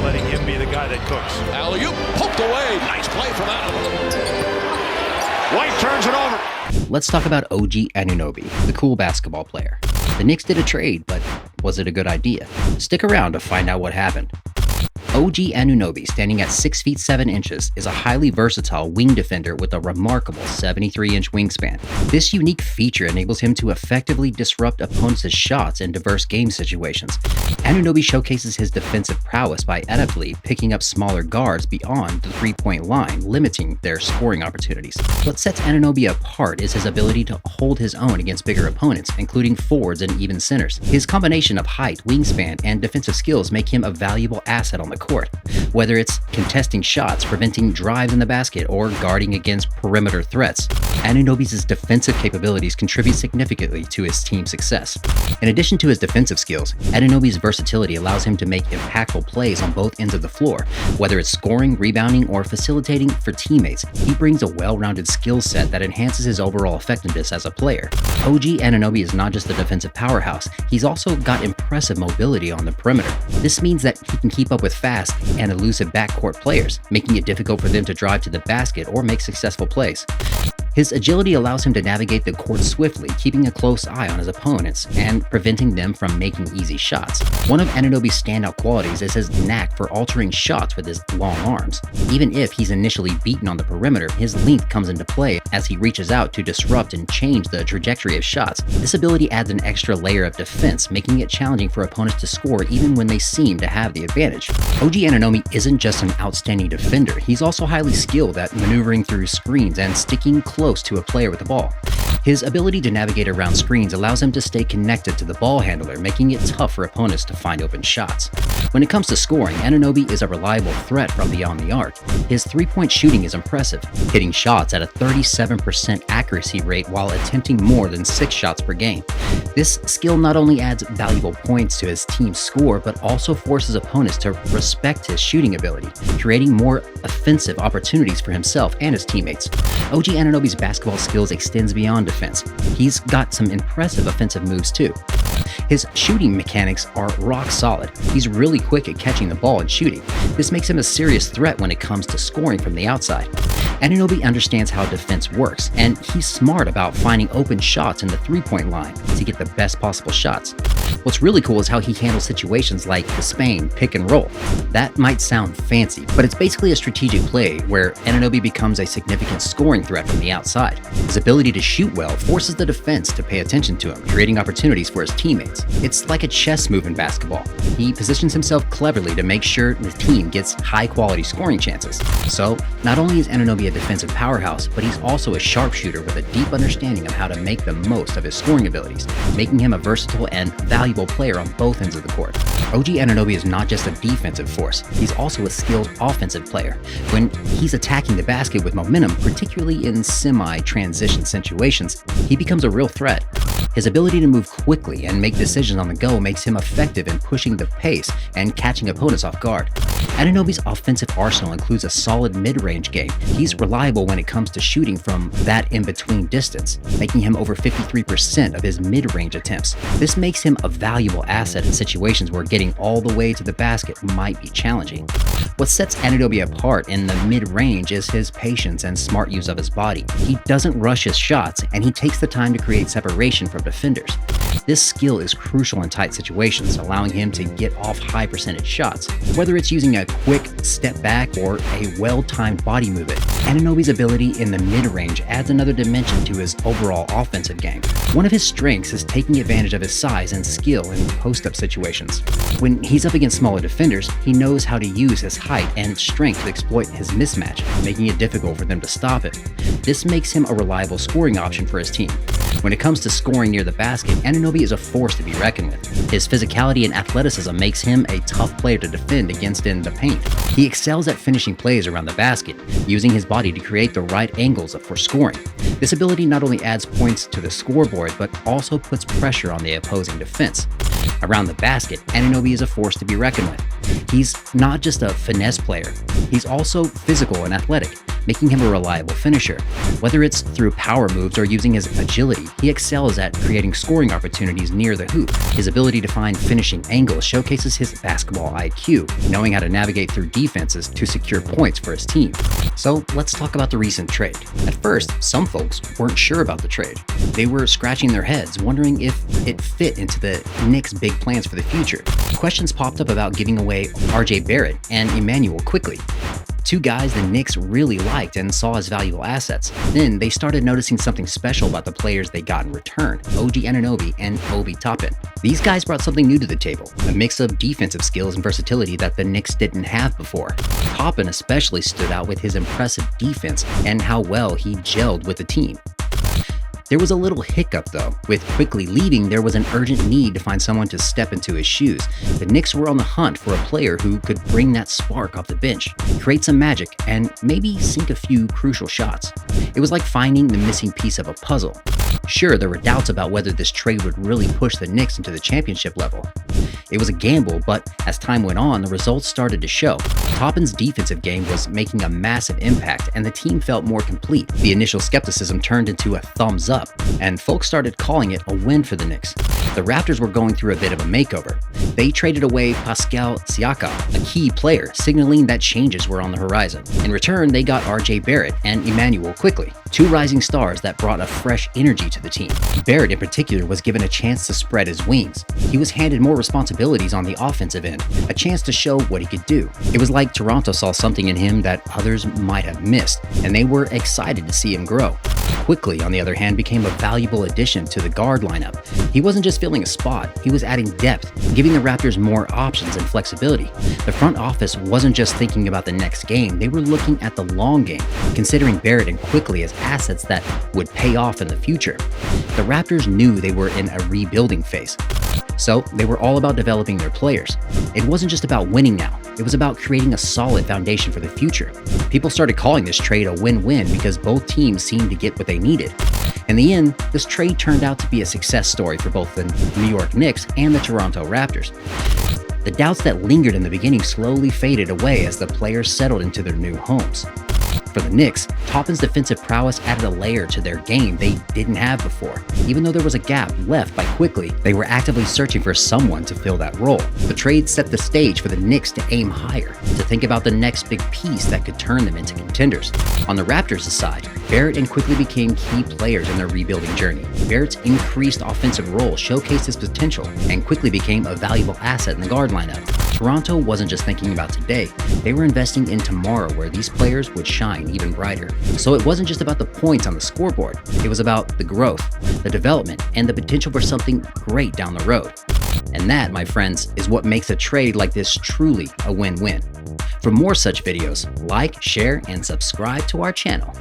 letting him be the guy that cooks. Alley-oop, poked away. Nice play from Anunoby. White turns it over. Let's talk about OG Anunoby, the cool basketball player. The Knicks did a trade, but was it a good idea? Stick around to find out what happened. OG Anunoby, standing at 6 feet 7 inches, is a highly versatile wing defender with a remarkable 73-inch wingspan. This unique feature enables him to effectively disrupt opponents' shots in diverse game situations. Anunoby showcases his defensive prowess by adeptly picking up smaller guards beyond the three-point line, limiting their scoring opportunities. What sets Anunoby apart is his ability to hold his own against bigger opponents, including forwards and even centers. His combination of height, wingspan, and defensive skills make him a valuable asset on the court. Whether it's contesting shots, preventing drives in the basket, or guarding against perimeter threats, Anunoby's defensive capabilities contribute significantly to his team's success. In addition to his defensive skills, Anunoby's versatility allows him to make impactful plays on both ends of the floor. Whether it's scoring, rebounding, or facilitating for teammates, he brings a well-rounded skill set that enhances his overall effectiveness as a player. OG Anunoby is not just a defensive powerhouse, he's also got impressive mobility on the perimeter. This means that he can keep up with fast and elusive backcourt players, making it difficult for them to drive to the basket or make successful plays. His agility allows him to navigate the court swiftly, keeping a close eye on his opponents and preventing them from making easy shots. One of Anunoby's standout qualities is his knack for altering shots with his long arms. Even if he's initially beaten on the perimeter, his length comes into play as he reaches out to disrupt and change the trajectory of shots. This ability adds an extra layer of defense, making it challenging for opponents to score even when they seem to have the advantage. OG Anunoby isn't just an outstanding defender, he's also highly skilled at maneuvering through screens and sticking close to a player with the ball. His ability to navigate around screens allows him to stay connected to the ball handler, making it tough for opponents to find open shots. When it comes to scoring, Anunoby is a reliable threat from beyond the arc. His three-point shooting is impressive, hitting shots at a 37% accuracy rate while attempting more than 6 shots per game. This skill not only adds valuable points to his team's score, but also forces opponents to respect his shooting ability, creating more offensive opportunities for himself and his teammates. OG Anunoby's basketball skills extends beyond defense. He's got some impressive offensive moves too. His shooting mechanics are rock solid. He's really quick at catching the ball and shooting. This makes him a serious threat when it comes to scoring from the outside. Anunoby understands how defense works, and he's smart about finding open shots in the three-point line to get the best possible shots. What's really cool is how he handles situations like the Spain pick and roll. That might sound fancy, but it's basically a strategic play where Anunoby becomes a significant scoring threat from the outside. His ability to shoot well forces the defense to pay attention to him, creating opportunities for his teammates. It's like a chess move in basketball. He positions himself cleverly to make sure the team gets high-quality scoring chances. So, not only is Anunoby a defensive powerhouse, but he's also a sharpshooter with a deep understanding of how to make the most of his scoring abilities, making him a versatile and valuable player on both ends of the court. OG Anunoby is not just a defensive force, he's also a skilled offensive player. When he's attacking the basket with momentum, particularly in semi-transition situations, he becomes a real threat. His ability to move quickly and make decisions on the go makes him effective in pushing the pace and catching opponents off guard. Anunoby's offensive arsenal includes a solid mid-range game. He's reliable when it comes to shooting from that in-between distance, making him over 53% of his mid-range attempts. This makes him a valuable asset in situations where getting all the way to the basket might be challenging. What sets Anunoby apart in the mid-range is his patience and smart use of his body. He doesn't rush his shots, and he takes the time to create separation from defenders. This skill is crucial in tight situations, allowing him to get off high percentage shots. Whether it's using a quick step back or a well-timed body movement, Anunoby's ability in the mid-range adds another dimension to his overall offensive game. One of his strengths is taking advantage of his size and skill in post-up situations. When he's up against smaller defenders, he knows how to use his height and strength to exploit his mismatch, making it difficult for them to stop him. This makes him a reliable scoring option for his team. When it comes to scoring near the basket, Anunoby is a force to be reckoned with. His physicality and athleticism makes him a tough player to defend against in the paint. He excels at finishing plays around the basket, using his body to create the right angles for scoring. This ability not only adds points to the scoreboard, but also puts pressure on the opposing defense. Around the basket, Anunoby is a force to be reckoned with. He's not just a finesse player, he's also physical and athletic. making him a reliable finisher. Whether it's through power moves or using his agility, he excels at creating scoring opportunities near the hoop. His ability to find finishing angles showcases his basketball IQ, knowing how to navigate through defenses to secure points for his team. So let's talk about the recent trade. At first, some folks weren't sure about the trade. They were scratching their heads, wondering if it fit into the Knicks' big plans for the future. Questions popped up about giving away RJ Barrett and Emmanuel quickly, two guys the Knicks really liked and saw as valuable assets. Then they started noticing something special about the players they got in return, OG Anunoby and Obi Toppin. These guys brought something new to the table, a mix of defensive skills and versatility that the Knicks didn't have before. Toppin especially stood out with his impressive defense and how well he gelled with the team. There was a little hiccup though. With Quickly leaving, there was an urgent need to find someone to step into his shoes. The Knicks were on the hunt for a player who could bring that spark off the bench, create some magic, and maybe sink a few crucial shots. It was like finding the missing piece of a puzzle. Sure, there were doubts about whether this trade would really push the Knicks into the championship level. It was a gamble, but as time went on, the results started to show. Toppin's defensive game was making a massive impact, and the team felt more complete. The initial skepticism turned into a thumbs up, and folks started calling it a win for the Knicks. The Raptors were going through a bit of a makeover. They traded away Pascal Siakam, a key player, signaling that changes were on the horizon. In return, they got RJ Barrett and Emmanuel Quickly, two rising stars that brought a fresh energy to the team. Barrett in particular was given a chance to spread his wings. He was handed more responsibilities on the offensive end, a chance to show what he could do. It was like Toronto saw something in him that others might have missed, and they were excited to see him grow. Quickly, on the other hand, became a valuable addition to the guard lineup. He wasn't just filling a spot, he was adding depth, giving the Raptors more options and flexibility. The front office wasn't just thinking about the next game, they were looking at the long game, considering Barrett and Quickly as assets that would pay off in the future. The Raptors knew they were in a rebuilding phase, so they were all about developing their players. It wasn't just about winning now, it was about creating a solid foundation for the future. People started calling this trade a win-win because both teams seemed to get what they needed. In the end, this trade turned out to be a success story for both the New York Knicks and the Toronto Raptors. The doubts that lingered in the beginning slowly faded away as the players settled into their new homes. For the Knicks, Toppin's defensive prowess added a layer to their game they didn't have before. Even though there was a gap left by Quickly, they were actively searching for someone to fill that role. The trade set the stage for the Knicks to aim higher, to think about the next big piece that could turn them into contenders. On the Raptors' side, Barrett and Quickly became key players in their rebuilding journey. Barrett's increased offensive role showcased his potential, and Quickly became a valuable asset in the guard lineup. Toronto wasn't just thinking about today, they were investing in tomorrow where these players would shine even brighter. So it wasn't just about the points on the scoreboard, it was about the growth, the development, and the potential for something great down the road. And that, my friends, is what makes a trade like this truly a win-win. For more such videos, like, share, and subscribe to our channel.